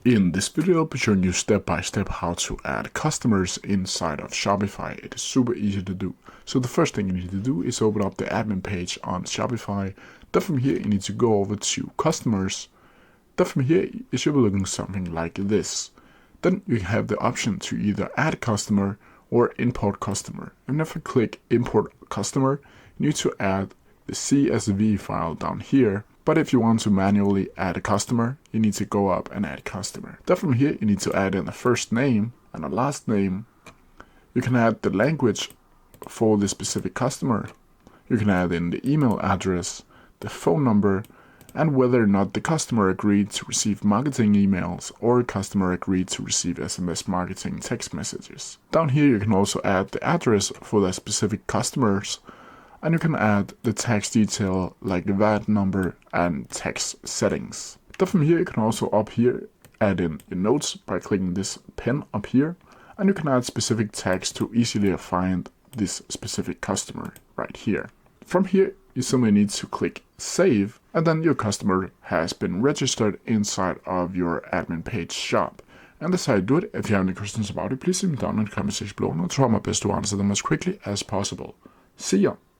In this video, I'll be showing you step by step how to add customers inside of Shopify. It is super easy to do. So the first thing you need to do is open up the admin page on Shopify. Then from here, you need to go over to customers. Then from here, it should be looking something like this. Then you have the option to either add customer or import customer. And if I click import customer, you need to add the CSV file down here. But if you want to manually add a customer, you need to go up and add customer. Then from here, you need to add in a first name and a last name. You can add the language for the specific customer. You can add in the email address, the phone number, and whether or not the customer agreed to receive marketing emails or a customer agreed to receive SMS marketing text messages. Down here, you can also add the address for the specific customers. And you can add the tax detail like the VAT number and tax settings. Then from here, you can also up here add in your notes by clicking this pen up here. And you can add specific tags to easily find this specific customer right here. From here, you simply need to click save, and then your customer has been registered inside of your admin page shop. And that's how you do it. If you have any questions about it, please leave them down in the comment section below, and I'll try my best to answer them as quickly as possible. See ya!